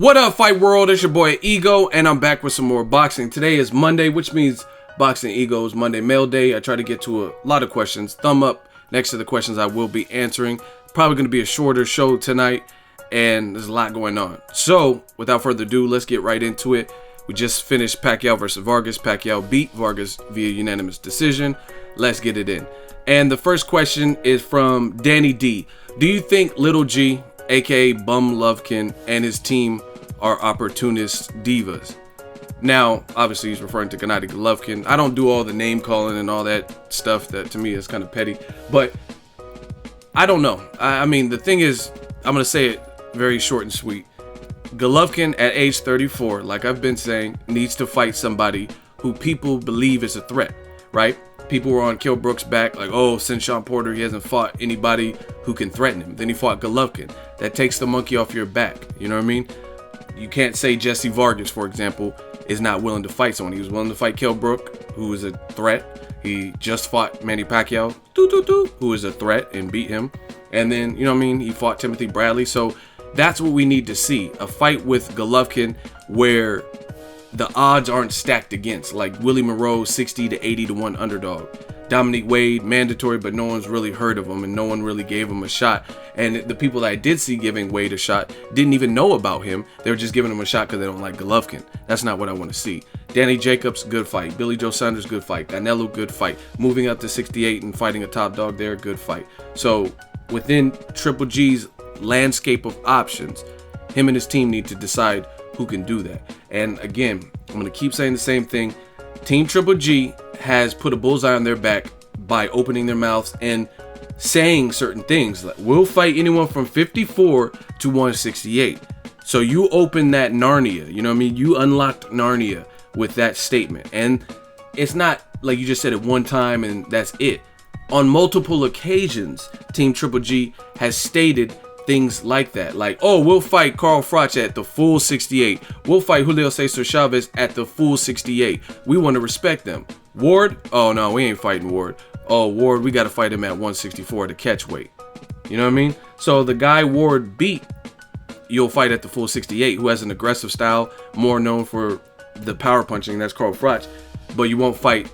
What up, Fight World? It's your boy Ego, and I'm back with some more boxing. Today is Monday, which means Boxing Ego's Monday Mail Day. I try to get to a lot of questions. Thumb up next to the questions I will be answering. Probably going to be a shorter show tonight, and there's a lot going on. So, without further ado, let's get right into it. We just finished Pacquiao versus Vargas. Pacquiao beat Vargas via unanimous decision. Let's get it in. And the first question is from Danny D. Do you think Little G, aka Bum Lovkin, and his team are Opportunists Divas? Now, obviously he's referring to Gennady Golovkin. I don't do all the name calling and all that stuff. That to me is kind of petty, but I don't know. I mean, the thing is, I'm going to say it very short and sweet. Golovkin at age 34, like I've been saying, needs to fight somebody who people believe is a threat, right? People were on Kell Brook's back, like, oh, since Shawn Porter, he hasn't fought anybody who can threaten him. Then he fought Golovkin. That takes the monkey off your back. You know what I mean? You can't say Jesse Vargas, for example, is not willing to fight someone. He was willing to fight Kell Brook, who is a threat. He just fought Manny Pacquiao, who is a threat, and beat him. And then, you know what I mean, he fought Timothy Bradley. So that's what we need to see. A fight with Golovkin where the odds aren't stacked against, like Willie Monroe, 60 to 80 to 1 underdog. Dominique Wade, mandatory, but no one's really heard of him and no one really gave him a shot. And the people that I did see giving Wade a shot didn't even know about him. They were just giving him a shot because they don't like Golovkin. That's not what I want to see. Danny Jacobs, good fight. Billy Joe Saunders, good fight. Canelo, good fight. Moving up to 68 and fighting a top dog there, good fight. So within Triple G's landscape of options, him and his team need to decide who can do that. And again, I'm going to keep saying the same thing. Team Triple G has put a bullseye on their back by opening their mouths and saying certain things like, we'll fight anyone from 54 to 168. So you open that Narnia, you know what I mean? You unlocked Narnia with that statement. And it's not like you just said it one time and that's it. On multiple occasions, Team Triple G has stated things like that, like, oh, we'll fight Carl Frampton at the full 68. We'll fight Julio Cesar Chavez at the full 68. We want to respect them. Ward, oh no, we ain't fighting Ward. Oh, Ward, we got to fight him at 164 to catch weight. You know what I mean? So the guy Ward beat, you'll fight at the full 68, who has an aggressive style, more known for the power punching. That's Carl Frampton. But you won't fight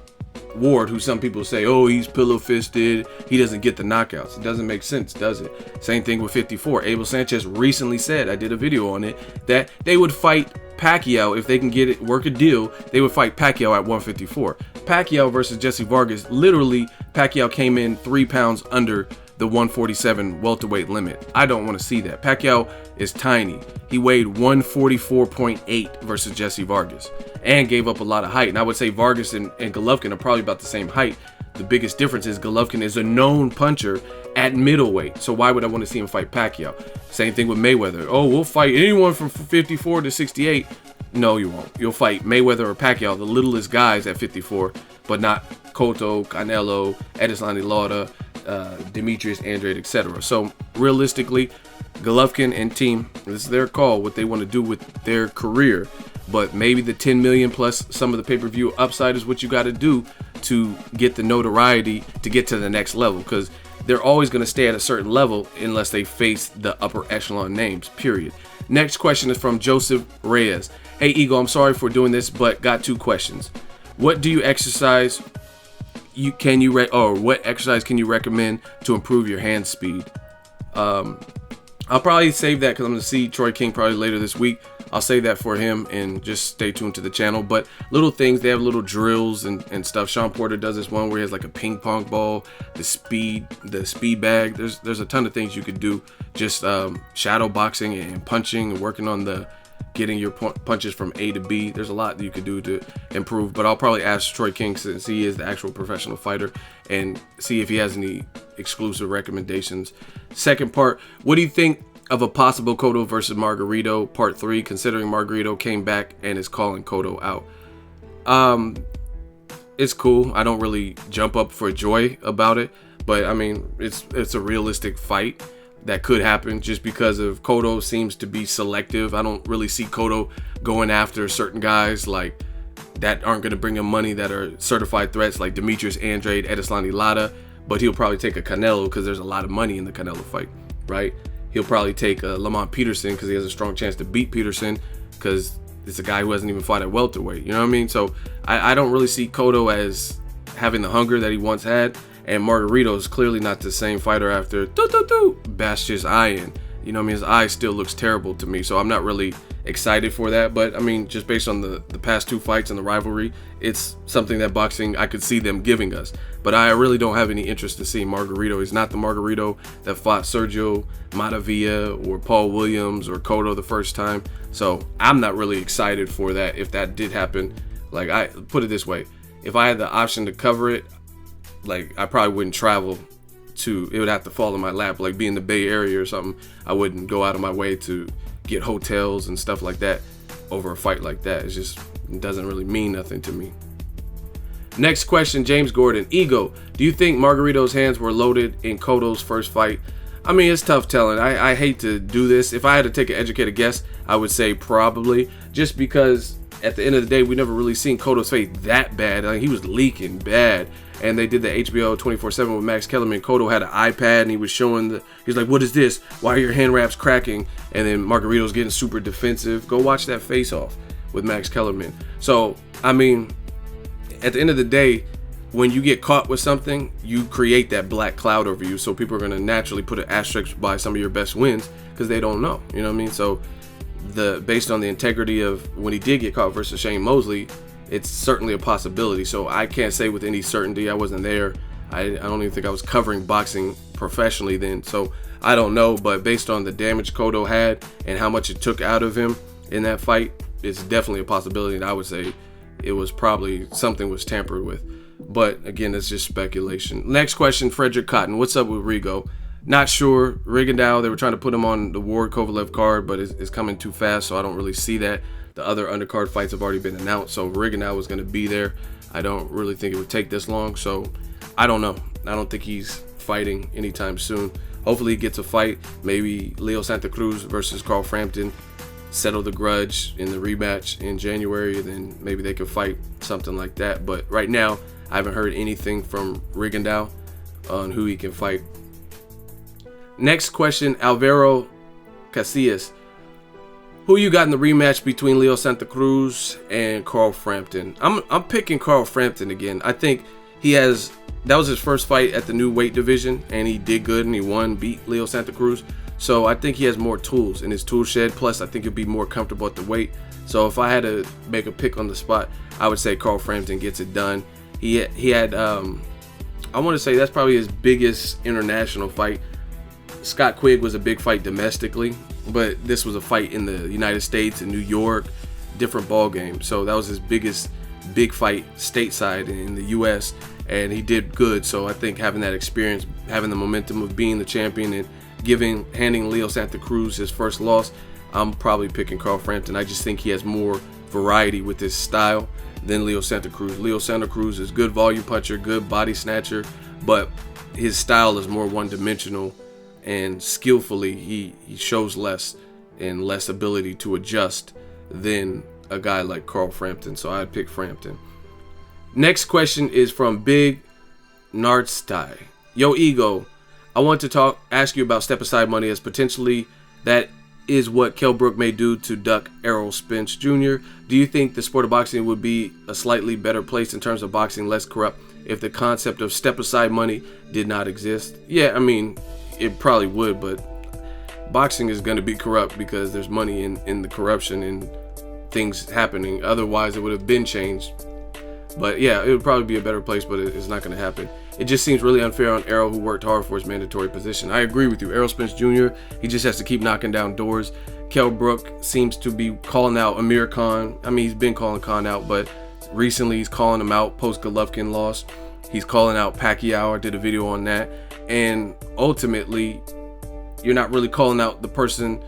Ward, who some people say, oh, he's pillow fisted, he doesn't get the knockouts. It doesn't make sense, does it? Same thing with 54. Abel Sanchez recently said, I did a video on it, that they would fight Pacquiao if they can get it, work a deal. They would fight Pacquiao at 154. Pacquiao versus Jesse Vargas, literally Pacquiao came in 3 pounds under the 147 welterweight limit. I don't want to see that. Pacquiao is tiny. He weighed 144.8 versus Jesse Vargas and gave up a lot of height. And I would say Vargas and Golovkin are probably about the same height. The biggest difference is Golovkin is a known puncher at middleweight. So why would I want to see him fight Pacquiao? Same thing with Mayweather. Oh, we'll fight anyone from 54 to 68. No, you won't. You'll fight Mayweather or Pacquiao, the littlest guys at 54, but not Cotto, Canelo, Edeslani Lauda, Demetrius Andrade, etc. So realistically, Golovkin and team, this is their call, what they want to do with their career. But maybe the 10 million plus some of the pay-per-view upside is what you got to do to get the notoriety to get to the next level, because they're always going to stay at a certain level unless they face the upper echelon names, period. Next question is from Joseph Reyes. Hey Ego, I'm sorry for doing this, but got 2 questions. What do you exercise what exercise can you recommend to improve your hand speed? I'll probably save that because I'm going to see Troy King probably later this week. I'll save that for him and just stay tuned to the channel. But little things, they have little drills and stuff. Shawn Porter does this one where he has like a ping pong ball, the speed bag. There's a ton of things you could do. Just shadow boxing and punching and working on getting your punches from A to B. There's a lot that you could do to improve, but I'll probably ask Troy King, since he is the actual professional fighter, and see if he has any exclusive recommendations. Second part, what do you think of a possible Cotto versus Margarito part 3, considering Margarito came back and is calling Cotto out? It's cool. I don't really jump up for joy about it, but I mean, it's a realistic fight that could happen just because of Cotto seems to be selective. I don't really see Cotto going after certain guys like that aren't going to bring him money, that are certified threats like Demetrius Andrade, Edeslani Lauda, but he'll probably take a Canelo because there's a lot of money in the Canelo fight, right? he'll probably take Lamont Peterson because he has a strong chance to beat Peterson because it's a guy who hasn't even fought at welterweight. You know what I mean? So I don't really see Cotto as having the hunger that he once had. And Margarito is clearly not the same fighter after bashed his eye in. You know what I mean? His eye still looks terrible to me. So I'm not really excited for that. But I mean, just based on the past 2 fights and the rivalry, it's something that boxing, I could see them giving us. But I really don't have any interest in seeing Margarito. He's not the Margarito that fought Sergio Montavilla or Paul Williams or Cotto the first time. So I'm not really excited for that if that did happen. Like, I put it this way. If I had the option to cover it, like, I probably wouldn't travel to, it would have to fall in my lap, like be in the Bay Area or something. I wouldn't go out of my way to get hotels and stuff like that over a fight like that. It doesn't really mean nothing to me. Next question, James Gordon. Ego, do you think Margarito's hands were loaded in Cotto's first fight? I mean, it's tough telling. I hate to do this. If I had to take an educated guess, I would say probably, just because at the end of the day, we never really seen Cotto's face that bad. Like, he was leaking bad. And they did the HBO 24/7 with Max Kellerman. Cotto had an iPad and he was showing he's like, what is this? Why are your hand wraps cracking? And then Margarito's getting super defensive. Go watch that face off with Max Kellerman. So, I mean, at the end of the day, when you get caught with something, you create that black cloud over you. So people are going to naturally put an asterisk by some of your best wins because they don't know. You know what I mean? So based on the integrity of when he did get caught versus Shane Mosley, it's certainly a possibility. So I can't say with any certainty. I wasn't there. I don't even think I was covering boxing professionally then. So I don't know. But based on the damage Cotto had and how much it took out of him in that fight, it's definitely a possibility. And I would say it was probably something was tampered with. But again, it's just speculation. Next question, Frederick Cotton. What's up with Rigo? Not sure. Rigondeaux, they were trying to put him on the Ward Kovalev card, but it's coming too fast, so I don't really see that. The other undercard fights have already been announced, so Rigondeaux was going to be there. I don't really think it would take this long, so I don't know. I don't think he's fighting anytime soon. Hopefully he gets a fight, maybe Leo Santa Cruz versus Carl Frampton, settle the grudge in the rematch in January, and then maybe they could fight something like that. But right now, I haven't heard anything from Rigondeaux on who he can fight. Next question, Alvaro Casillas. Who you got in the rematch between Leo Santa Cruz and Carl Frampton? I'm picking Carl Frampton again. I think that was his first fight at the new weight division, and he did good and he beat Leo Santa Cruz. So I think he has more tools in his tool shed. Plus, I think he'll be more comfortable at the weight. So if I had to make a pick on the spot, I would say Carl Frampton gets it done. He had I want to say that's probably his biggest international fight. Scott Quigg was a big fight domestically, but this was a fight in the United States, in New York, different ball game. So that was his biggest big fight stateside in the U.S., and he did good. So I think having that experience, having the momentum of being the champion, and handing Leo Santa Cruz his first loss, I'm probably picking Carl Frampton. I just think he has more variety with his style than Leo Santa Cruz. Leo Santa Cruz is good volume puncher, good body snatcher, but his style is more one-dimensional, and skillfully he shows less and less ability to adjust than a guy like Carl Frampton. So I'd pick Frampton. Next question is from Big Nardsty. Yo, Ego, I want to ask you about step-aside money, as potentially that is what Kell Brook may do to duck Errol Spence Jr. Do you think the sport of boxing would be a slightly better place in terms of boxing, less corrupt, if the concept of step-aside money did not exist? Yeah, I mean, it probably would, but boxing is going to be corrupt because there's money in the corruption and things happening. Otherwise, it would have been changed. But yeah, it would probably be a better place, but it's not going to happen. It just seems really unfair on Errol, who worked hard for his mandatory position. I agree with you. Errol Spence Jr., he just has to keep knocking down doors. Kell Brook seems to be calling out Amir Khan. I mean, he's been calling Khan out, but recently he's calling him out post-Golovkin loss. He's calling out Pacquiao. I did a video on that. And ultimately, you're not really calling out the person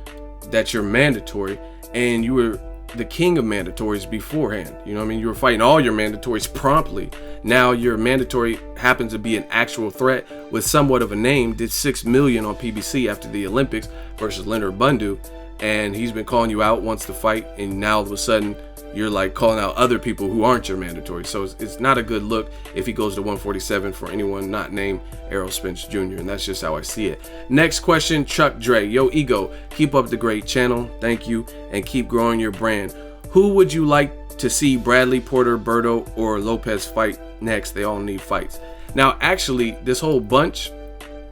that's your mandatory, and you were the king of mandatories beforehand. You know what I mean? You were fighting all your mandatories promptly. Now your mandatory happens to be an actual threat with somewhat of a name. Did $6 million on PBC after the Olympics versus Leonard Bundu, and he's been calling you out once the fight, and now all of a sudden you're like calling out other people who aren't your mandatory. So it's not a good look if he goes to 147 for anyone not named Errol Spence Jr. And that's just how I see it. Next question, Chuck Dre. Yo, Ego, keep up the great channel. Thank you. And keep growing your brand. Who would you like to see Bradley, Porter, Berto, or Lopez fight next? They all need fights. Now, actually, this whole bunch,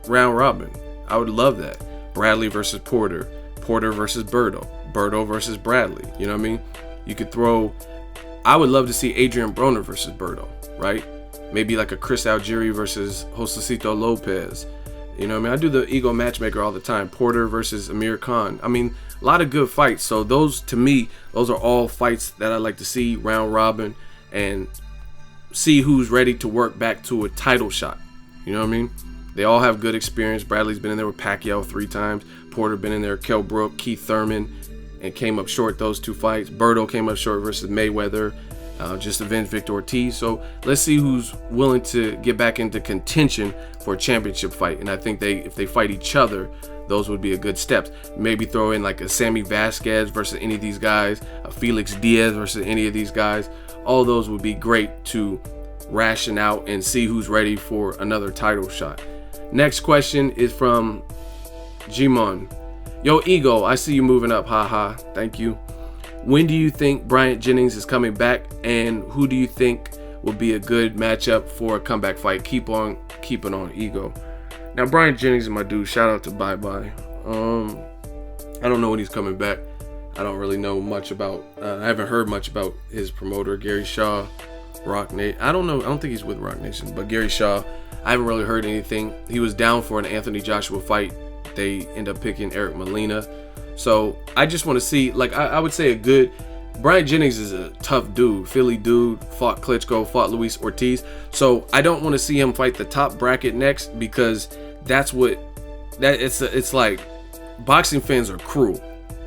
round robin, I would love that. Bradley versus Porter, Porter versus Berto, Berto versus Bradley. You know what I mean? You could throw, I would love to see Adrian Broner versus Berto, right? Maybe like a Chris Algieri versus Josesito Lopez. You know what I mean? I do the Ego matchmaker all the time. Porter versus Amir Khan. I mean, a lot of good fights. So those, to me, those are all fights that I like to see round robin and see who's ready to work back to a title shot. You know what I mean? They all have good experience. Bradley's been in there with Pacquiao 3 times. Porter been in there, Kell Brook, Keith Thurman, and came up short those 2 fights. Berto came up short versus Mayweather, just avenged Victor Ortiz. So let's see who's willing to get back into contention for a championship fight. And I think if they fight each other, those would be a good steps. Maybe throw in like a Sammy Vasquez versus any of these guys, a Felix Diaz versus any of these guys. All those would be great to ration out and see who's ready for another title shot. Next question is from Jimon. Yo, Ego, I see you moving up. Haha. Thank you. When do you think Bryant Jennings is coming back, and who do you think would be a good matchup for a comeback fight? Keep on keeping on, Ego. Now, Bryant Jennings is my dude. Shout out to Bye Bye. I don't know when he's coming back. I don't really know much about. I haven't heard much about his promoter, Gary Shaw, Rock Nation. I don't know. I don't think he's with Rock Nation, but Gary Shaw. I haven't really heard anything. He was down for an Anthony Joshua fight. They end up picking Eric Molina. So I just want to see, like, I would say a good, Bryant Jennings is a tough dude, Philly dude, fought Klitschko, fought Luis Ortiz. So I don't want to see him fight the top bracket next, because that's what, it's like, boxing fans are cruel.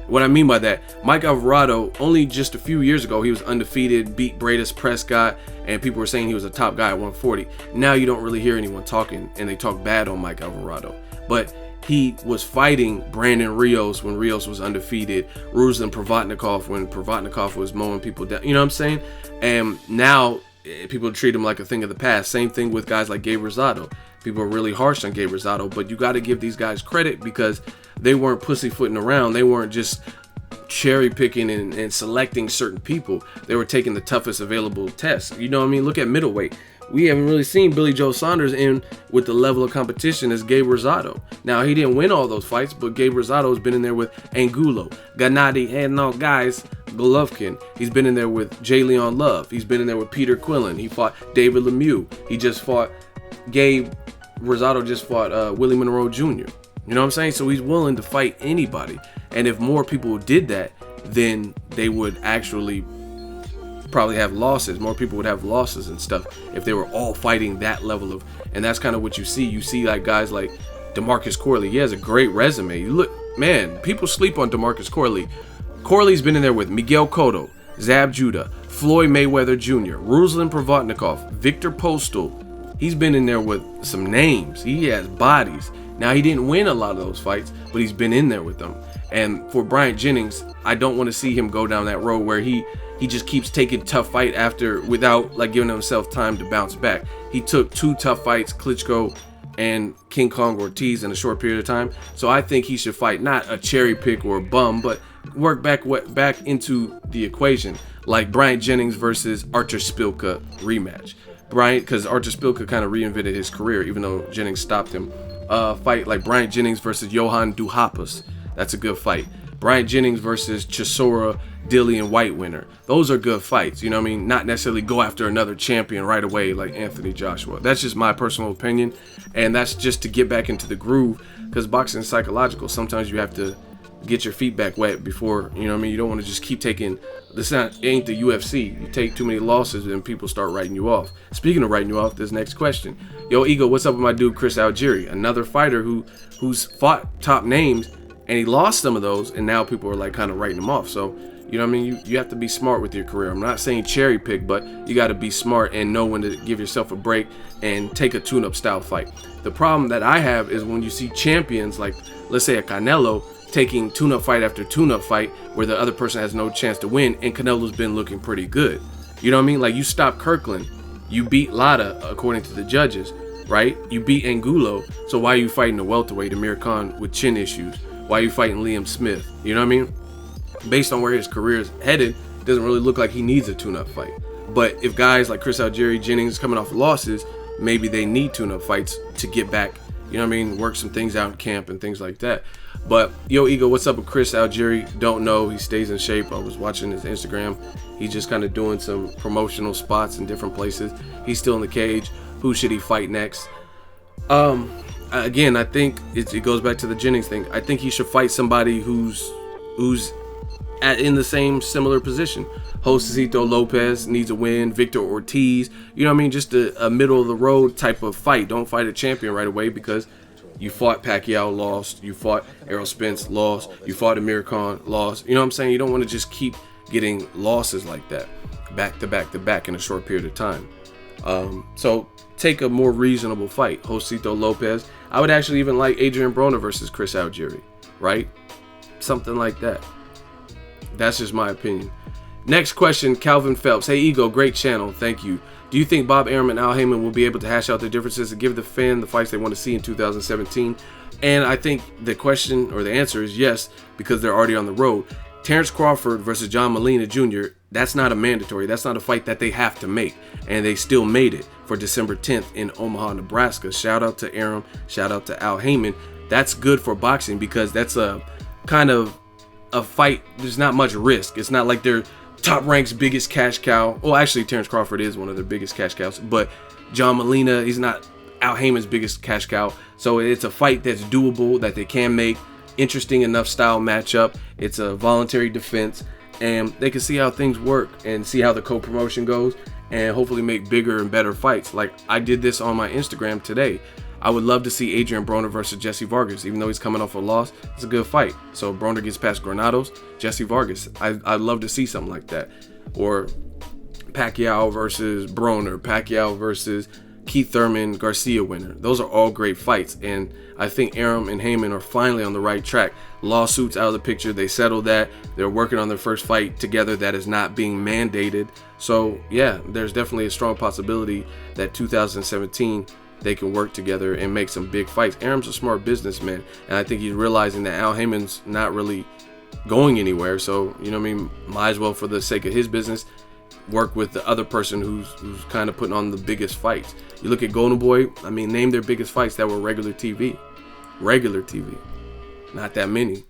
What I mean by that, Mike Alvarado, only just a few years ago, he was undefeated, beat Bradis Prescott, and people were saying he was a top guy at 140. Now you don't really hear anyone talking, and they talk bad on Mike Alvarado. But he was fighting Brandon Rios when Rios was undefeated, Ruslan Provodnikov when Provodnikov was mowing people down. You know what I'm saying? And now people treat him like a thing of the past. Same thing with guys like Gabe Rosado. People are really harsh on Gabe Rosado, but you got to give these guys credit because they weren't pussyfooting around. They weren't just cherry picking and selecting certain people. They were taking the toughest available tests. You know what I mean? Look at middleweight. We haven't really seen Billy Joe Saunders in with the level of competition as Gabe Rosado. Now, he didn't win all those fights, but Gabe Rosado has been in there with Angulo, Gennady, and no guys, Golovkin. He's been in there with J. Leon Love. He's been in there with Peter Quillen. He fought David Lemieux. He just fought Gabe Rosado just fought Willie Monroe Jr. You know what I'm saying? So he's willing to fight anybody. And if more people did that, then they would actually probably have losses. More people would have losses and stuff if they were all fighting that level of, and that's kind of what you see. You see like guys like DeMarcus Corley. He has a great resume. You look, man, people sleep on DeMarcus Corley. Corley's been in there with Miguel Cotto, Zab Judah, Floyd Mayweather Jr., Ruslan Provodnikov, Victor Postal. He's been in there with some names. He has bodies. Now, he didn't win a lot of those fights, but he's been in there with them. And for Bryant Jennings, I don't want to see him go down that road where he just keeps taking tough fight after without like giving himself time to bounce back. He took 2 tough fights, Klitschko and King Kong Ortiz, in a short period of time. So I think he should fight not a cherry pick or a bum, but work back into the equation, like Bryant Jennings versus Artur Spilka rematch. Bryant, because Artur Spilka kind of reinvented his career, even though Jennings stopped him. Fight like Bryant Jennings versus Johan Duhaupas. That's a good fight. Bryant Jennings versus Chisora Dillian White winner. Those are good fights. You know what I mean? Not necessarily go after another champion right away like Anthony Joshua. That's just my personal opinion. And that's just to get back into the groove, because boxing is psychological. Sometimes you have to get your feet back wet before, you know what I mean? You don't want to just keep taking, this ain't the UFC. You take too many losses and people start writing you off. Speaking of writing you off, this next question. Yo, Ego, what's up with my dude Chris Algieri? Another fighter who's fought top names, and he lost some of those, and now people are like kind of writing him off. So, you know what I mean? You have to be smart with your career. I'm not saying cherry pick, but you got to be smart and know when to give yourself a break and take a tune-up style fight. The problem that I have is when you see champions like, let's say a Canelo, taking tune-up fight after tune-up fight where the other person has no chance to win, and Canelo's been looking pretty good. You know what I mean? Like, you stopped Kirkland, you beat Lara according to the judges, right? You beat Angulo, so why are you fighting the welterweight Amir Khan with chin issues? Why are you fighting Liam Smith? You know what I mean? Based on where his career is headed, it doesn't really look like he needs a tune-up fight. But if guys like Chris Algieri, Jennings coming off losses, maybe they need tune-up fights to get back, you know what I mean, work some things out in camp and things like that. But yo, Ego, what's up with Chris Algieri? Don't know. He stays in shape. I was watching his Instagram. He's just kind of doing some promotional spots in different places. He's still in the cage. Who should he fight next? Again, I think it goes back to the Jennings thing. I think he should fight somebody who's in the same similar position. Josesito Lopez needs a win. Victor Ortiz, you know what I mean? Just a middle of the road type of fight. Don't fight a champion right away because you fought Pacquiao, lost. You fought Errol Spence, lost. You fought Amir Khan, lost. You know what I'm saying? You don't want to just keep getting losses like that, back to back to back in a short period of time. So take a more reasonable fight. Josesito Lopez. I would actually even like Adrian Broner versus Chris Algieri, right? Something like that. That's just my opinion. Next question, Calvin Phelps. Hey, Ego, great channel. Thank you. Do you think Bob Arum and Al Haymon will be able to hash out their differences and give the fan the fights they want to see in 2017? And I think the question or the answer is yes, because they're already on the road. Terrence Crawford versus John Molina Jr., that's not a mandatory. That's not a fight that they have to make. And they still made it for December 10th in Omaha, Nebraska. Shout out to Arum. Shout out to Al Haymon. That's good for boxing because that's a kind of a fight. There's not much risk. It's not like they're top ranks biggest cash cow. Well, actually, Terrence Crawford is one of their biggest cash cows, but John Molina, he's not Al Haymon's biggest cash cow. So it's a fight that's doable, that they can make. Interesting enough style matchup. It's a voluntary defense, and they can see how things work and see how the co-promotion goes and hopefully make bigger and better fights. Like I did this on my Instagram today. I would love to see Adrian Broner versus Jesse Vargas, even though he's coming off a loss. It's a good fight. So Broner gets past Granados, Jesse Vargas. I'd love to see something like that. Or Pacquiao versus Broner, Pacquiao versus Keith Thurman, Garcia winner. Those are all great fights. And I think Arum and Haymon are finally on the right track. Lawsuits out of the picture. They settled that. They're working on their first fight together that is not being mandated. So yeah, there's definitely a strong possibility that 2017 they can work together and make some big fights. Arum's a smart businessman, and I think he's realizing that Al Haymon's not really going anywhere. So, you know what I mean? Might as well, for the sake of his business, work with the other person who's kind of putting on the biggest fights. You look at Golden Boy, I mean, name their biggest fights that were regular TV. Regular TV. Not that many.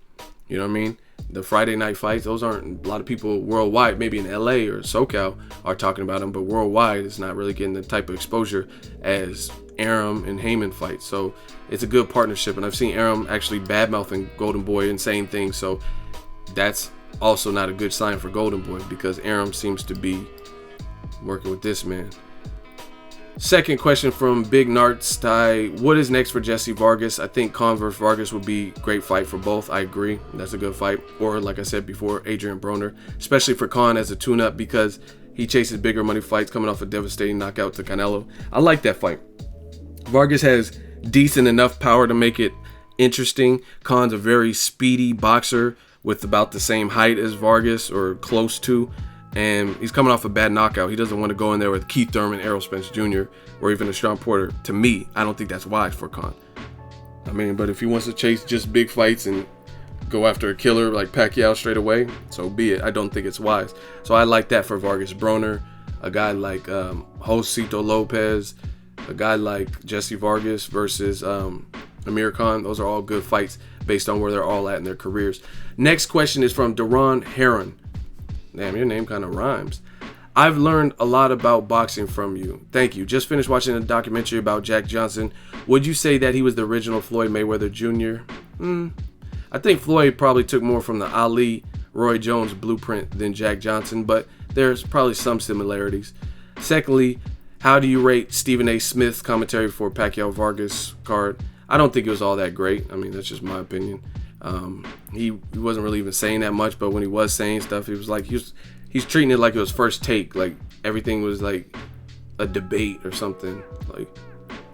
You know what I mean? The Friday night fights, those aren't, a lot of people worldwide, maybe in LA or SoCal, are talking about them, but worldwide it's not really getting the type of exposure as Arum and Haymon fights. So it's a good partnership, and I've seen Arum actually badmouthing Golden Boy and saying things, so that's also not a good sign for Golden Boy because Arum seems to be working with this man. Second question from Big Narts Ty. What is next for Jesse Vargas? I think Khan versus Vargas would be a great fight for both. I agree. That's a good fight. Or like I said before, Adrian Broner. Especially for Khan as a tune-up because he chases bigger money fights coming off a devastating knockout to Canelo. I like that fight. Vargas has decent enough power to make it interesting. Khan's a very speedy boxer with about the same height as Vargas or close to. And he's coming off a bad knockout. He doesn't want to go in there with Keith Thurman, Errol Spence Jr., or even a Shawn Porter. To me, I don't think that's wise for Khan. I mean, but if he wants to chase just big fights and go after a killer like Pacquiao straight away, so be it. I don't think it's wise. So I like that for Vargas. Broner, a guy like Josesito Lopez, a guy like Jesse Vargas versus Amir Khan. Those are all good fights based on where they're all at in their careers. Next question is from Deron Heron. Damn, your name kind of rhymes. I've learned a lot about boxing from you. Thank you. Just finished watching a documentary about Jack Johnson. Would you say that he was the original Floyd Mayweather Jr.? I think Floyd probably took more from the Ali, Roy Jones blueprint than Jack Johnson, but there's probably some similarities. Secondly, how do you rate Stephen A. Smith's commentary for Pacquiao Vargas card? I don't think it was all that great. I mean, that's just my opinion. He wasn't really even saying that much, but when he was saying stuff, he was like he's treating it like it was first take, like everything was like a debate or something. Like,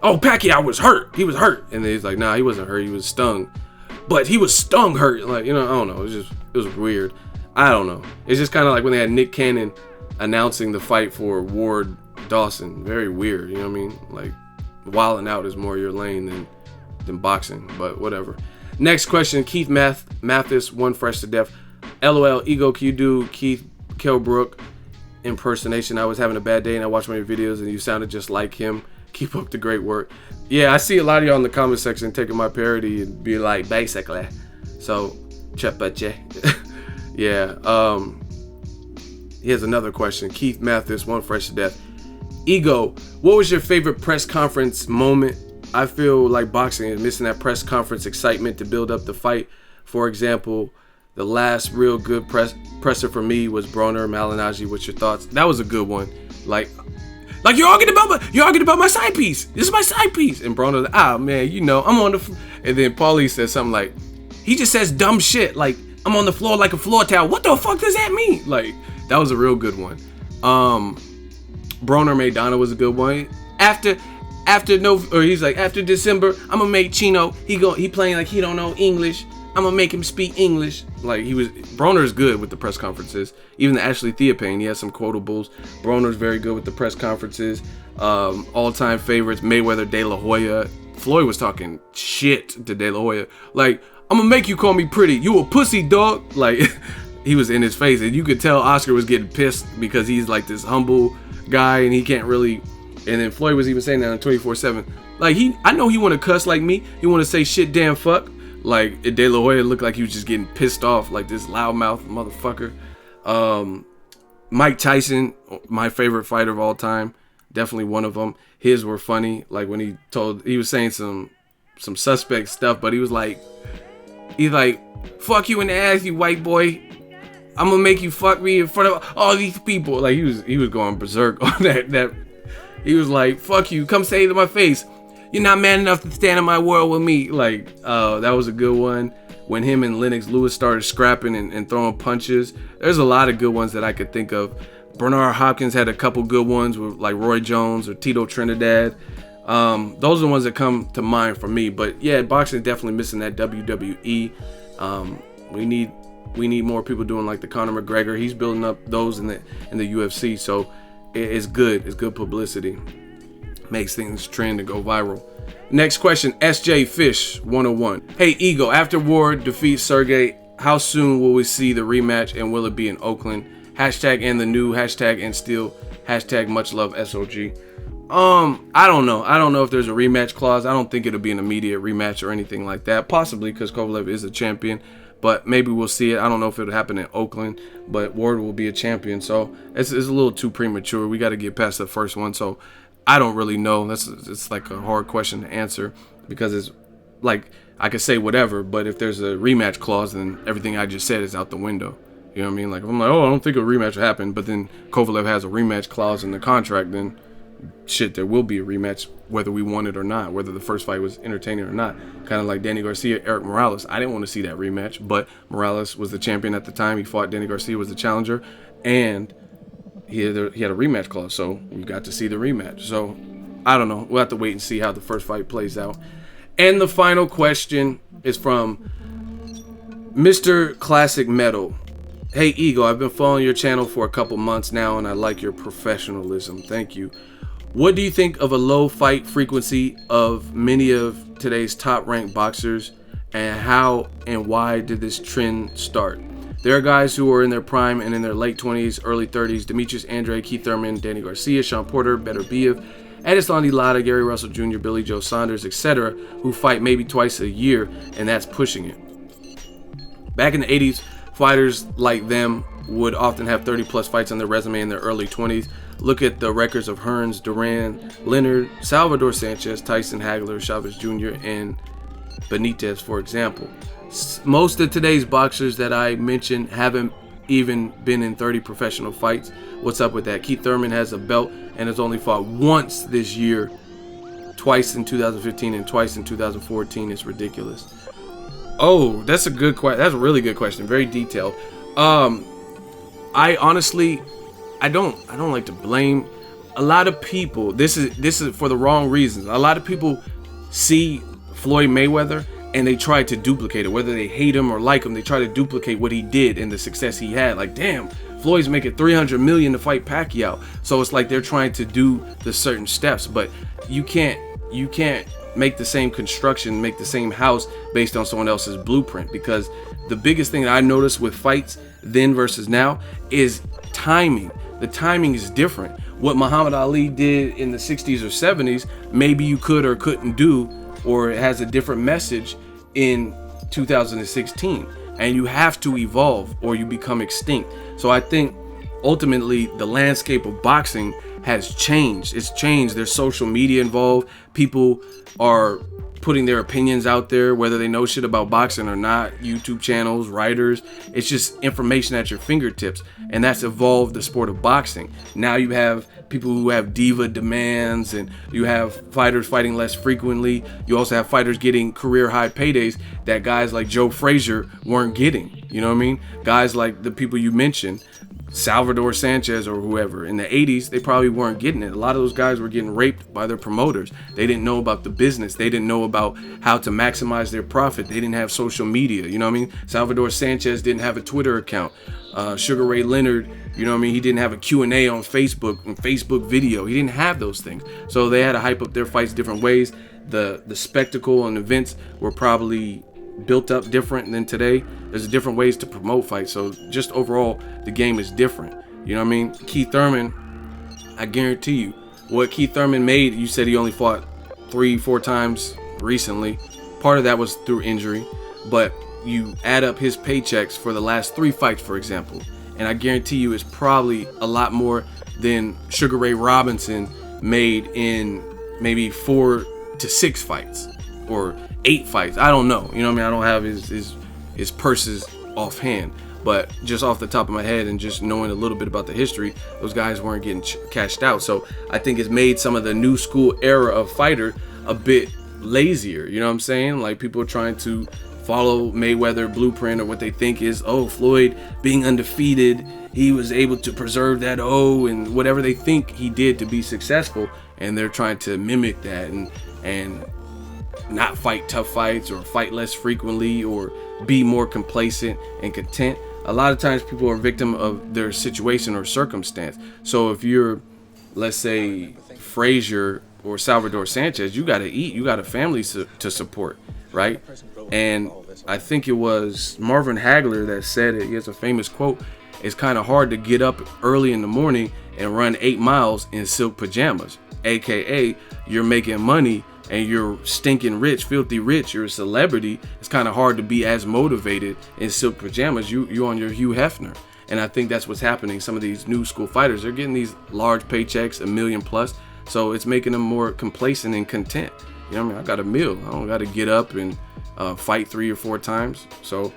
oh, Pacquiao was hurt, he was hurt, and then he's like, nah, he wasn't hurt, he was stung. but he was stung hurt. Like, you know, I don't know. It was weird. I don't know. It's just kind of like when they had Nick Cannon announcing the fight for Ward Dawson. Very weird, you know what I mean? Like, wilding out is more your lane than boxing, but whatever. Next question, Keith Mathis, one fresh to death. LOL, Ego, can you do Keith Kilbrook impersonation? I was having a bad day and I watched one of your videos and you sounded just like him. Keep up the great work. Yeah, I see a lot of y'all in the comment section taking my parody and be like, basically. So, chepache. Yeah, here's another question. Keith Mathis, one fresh to death. Ego, what was your favorite press conference moment? I feel like boxing is missing that press conference excitement to build up the fight. For example, the last real good presser for me was Broner Malignaggi. What's your thoughts? That was a good one. Like you're arguing about my side piece. This is my side piece. And Broner's like, ah man, you know, I'm on the and then Paulie says something like, he just says dumb shit like, I'm on the floor like a floor towel. What the fuck does that mean? Like, that was a real good one. Broner Maidana was a good one. After December, I'm gonna make Chino. He playing like he don't know English. I'm gonna make him speak English. Like Broner's good with the press conferences. Even the Ashley Theophane, he has some quotables. Broner's very good with the press conferences. All-time favorites, Mayweather, De La Hoya. Floyd was talking shit to De La Hoya. Like, I'm gonna make you call me pretty. You a pussy, dog. Like, he was in his face. And you could tell Oscar was getting pissed because he's like this humble guy and he can't really. And then Floyd was even saying that on 24/7. Like, I know he want to cuss like me. He want to say shit, damn, fuck. Like, De La Hoya looked like he was just getting pissed off, like this loudmouth motherfucker. Mike Tyson, my favorite fighter of all time. Definitely one of them. His were funny. Like, when he was saying some suspect stuff, but he's like, fuck you in the ass, you white boy. I'm gonna make you fuck me in front of all these people. Like, he was going berserk on that. He was like, fuck you, come say it to my face. You're not man enough to stand in my world with me. Like, that was a good one. When him and Lennox Lewis started scrapping and throwing punches. There's a lot of good ones that I could think of. Bernard Hopkins had a couple good ones with like Roy Jones or Tito Trinidad. Those are the ones that come to mind for me. But yeah, boxing is definitely missing that WWE. We need more people doing like the Conor McGregor. He's building up those in the UFC. So it's good. It's good publicity. Makes things trend and go viral. Next question, SJ Fish 101. Hey Ego, after Ward defeats Sergey, how soon will we see the rematch and will it be in Oakland? Hashtag and the new, hashtag and still, hashtag much love SOG. I don't know. I don't know if there's a rematch clause. I don't think it'll be an immediate rematch or anything like that. Possibly because Kovalev is a champion, but maybe we'll see it. I don't know if it'll happen in Oakland, but Ward will be a champion. So it's a little too premature. We got to get past the first one. So I don't really know. It's like a hard question to answer because it's like I could say whatever, but if there's a rematch clause, then everything I just said is out the window. You know what I mean? Like if I'm like, oh, I don't think a rematch will happen, but then Kovalev has a rematch clause in the contract, then shit, there will be a rematch whether we want it or not, whether the first fight was entertaining or not. Kind of like Danny Garcia, Eric Morales. I didn't want to see that rematch, but Morales was the champion at the time. He fought Danny Garcia, was the challenger, and he had a rematch clause, so we got to see the rematch. So I don't know. We'll have to wait and see how the first fight plays out. And the final question is from Mr. Classic Metal. Hey Ego, I've been following your channel for a couple months now and I like your professionalism. Thank you. What do you think of a low fight frequency of many of today's top ranked boxers, and how and why did this trend start? There are guys who are in their prime and in their late 20s, early 30s, Demetrius Andrade, Keith Thurman, Danny Garcia, Shawn Porter, Better Biev, Adesanti Lada, Gary Russell Jr., Billy Joe Saunders, etc., who fight maybe twice a year, and that's pushing it. Back in the 80s, fighters like them would often have 30 plus fights on their resume in their early 20s. Look at the records of Hearns, Duran, Leonard, Salvador Sanchez, Tyson Hagler, Chavez Jr., and Benitez, for example. Most of today's boxers that I mentioned haven't even been in 30 professional fights. What's up with that? Keith Thurman has a belt and has only fought once this year, twice in 2015 and twice in 2014. It's ridiculous. Oh, that's a good question. That's a really good question. Very detailed. I honestly, I don't like to blame a lot of people. This is for the wrong reasons. A lot of people see Floyd Mayweather and they try to duplicate it. Whether they hate him or like him, they try to duplicate what he did and the success he had. Like, damn, Floyd's making $300 million to fight Pacquiao. So it's like they're trying to do the certain steps, but you can't make the same construction, make the same house based on someone else's blueprint. Because the biggest thing that I noticed with fights then versus now is timing. The timing is different. What Muhammad Ali did in the 60s or 70s, maybe you could or couldn't do, or it has a different message in 2016. And you have to evolve or you become extinct. So I think ultimately the landscape of boxing has changed. It's changed. There's social media involved. People are putting their opinions out there, whether they know shit about boxing or not. YouTube channels, writers, it's just information at your fingertips, and that's evolved the sport of boxing. Now you have people who have diva demands, and you have fighters fighting less frequently. You also have fighters getting career high paydays that guys like Joe Frazier weren't getting. You know what I mean? Guys like the people you mentioned, Salvador Sanchez or whoever, in the 80s, they probably weren't getting it. A lot of those guys were getting raped by their promoters. They didn't know about the business. They didn't know about how to maximize their profit. They didn't have social media. You know what I mean? Salvador Sanchez didn't have a Twitter account. Sugar Ray Leonard, you know what I mean? He didn't have a Q&A on Facebook and Facebook video. He didn't have those things. So they had to hype up their fights different ways. The spectacle and events were probably built up different than today. There's different ways to promote fights. So just overall, the game is different. You know what I mean? Keith Thurman, I guarantee you, what Keith Thurman made, you said he only fought 3-4 times recently. Part of that was through injury, but you add up his paychecks for the last 3 fights, for example, and I guarantee you it's probably a lot more than Sugar Ray Robinson made in maybe 4 to 6 fights or 8 fights. I don't know. You know what I mean? I don't have his purses offhand, but just off the top of my head and just knowing a little bit about the history, those guys weren't getting cashed out. So I think it's made some of the new school era of fighter a bit lazier. You know what I'm saying? Like, people are trying to follow Mayweather blueprint, or what they think is, oh, Floyd being undefeated, he was able to preserve that and whatever they think he did to be successful, and they're trying to mimic that and not fight tough fights or fight less frequently or be more complacent and content. A lot of times people are victim of their situation or circumstance. So if you're, let's say, Frazier or Salvador Sanchez, you got to eat, you got a family to support, right? And I think it was Marvin Hagler that said it. He has a famous quote: it's kind of hard to get up early in the morning and run 8 miles in silk pajamas, aka you're making money and you're stinking rich, filthy rich, you're a celebrity. It's kind of hard to be as motivated in silk pajamas. You on your Hugh Hefner. And I think that's what's happening. Some of these new school fighters, they're getting these large paychecks, $1 million plus. So it's making them more complacent and content. You know what I mean? I got $1 million. I don't got to get up and fight 3 or 4 times. So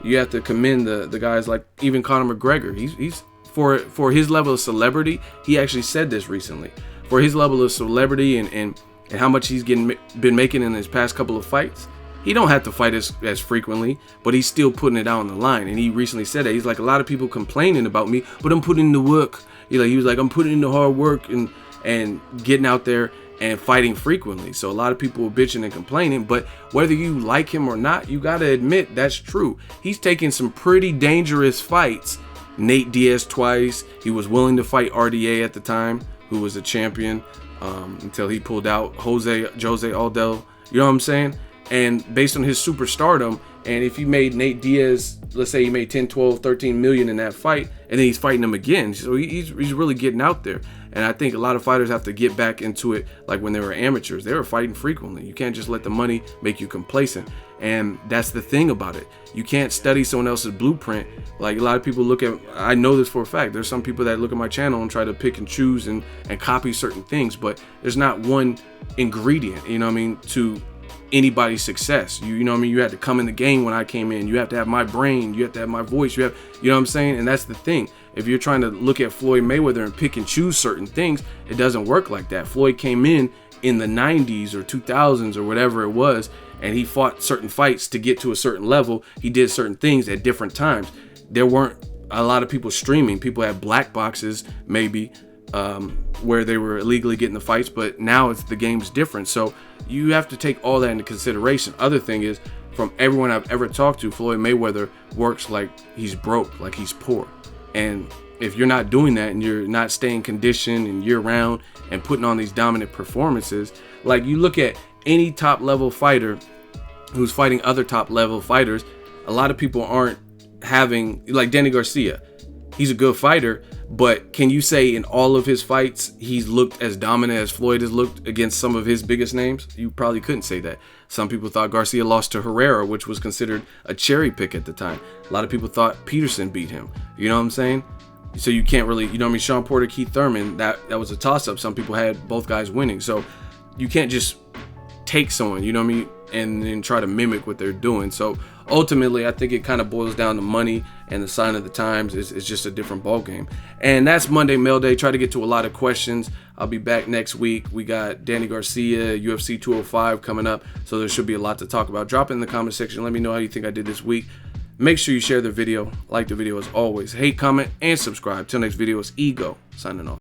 you have to commend the guys like even Conor McGregor. He's for his level of celebrity. He actually said this recently. For his level of celebrity and how much he's been making in his past couple of fights, he don't have to fight as frequently, but he's still putting it out on the line. And he recently said that. He's like, a lot of people complaining about me, but I'm putting in the work. He was like, I'm putting in the hard work and getting out there and fighting frequently. So a lot of people are bitching and complaining, but whether you like him or not, you got to admit that's true. He's taking some pretty dangerous fights. Nate Diaz twice. He was willing to fight RDA at the time, who was a champion, until he pulled out Jose Aldo. You know what I'm saying? And based on his superstardom, and if you made Nate Diaz, let's say he made 10, 12, 13 million in that fight, and then he's fighting him again. So he's really getting out there. And I think a lot of fighters have to get back into it like when they were amateurs. They were fighting frequently. You can't just let the money make you complacent. And that's the thing about it. You can't study someone else's blueprint. Like, a lot of people look at, I know this for a fact, there's some people that look at my channel and try to pick and choose and copy certain things, but there's not one ingredient, you know what I mean, to anybody's success. You know what I mean? You had to come in the game when I came in. You have to have my brain. You have to have my voice. You know what I'm saying? And that's the thing. If you're trying to look at Floyd Mayweather and pick and choose certain things, it doesn't work like that. Floyd came in the 90s or 2000s or whatever it was, and he fought certain fights to get to a certain level. He did certain things at different times. There weren't a lot of people streaming. People had black boxes maybe where they were illegally getting the fights, but now the game's different. So you have to take all that into consideration. Other thing is, from everyone I've ever talked to, Floyd Mayweather works like he's broke, like he's poor. And if you're not doing that and you're not staying conditioned and year round and putting on these dominant performances, like you look at any top level fighter who's fighting other top level fighters, a lot of people aren't having, like Danny Garcia, he's a good fighter, but can you say in all of his fights he's looked as dominant as Floyd has looked against some of his biggest names? You probably couldn't say that. Some people thought Garcia lost to Herrera, which was considered a cherry pick at the time. A lot of people thought Peterson beat him. You know what I'm saying? So you can't really, you know what I mean? Shawn Porter, Keith Thurman, that was a toss-up. Some people had both guys winning. So you can't just take someone, you know what I mean, and then try to mimic what they're doing. So ultimately, I think it kind of boils down to money, and the sign of the times is just a different ball game. And that's Monday Mail Day. Try to get to a lot of questions. I'll be back next week. We got Danny Garcia, UFC 205 coming up, so there should be a lot to talk about. Drop it in the comment section. Let me know how you think I did this week. Make sure you share the video, like the video as always. Hate, comment, and subscribe. Till next video, it's Ego signing off.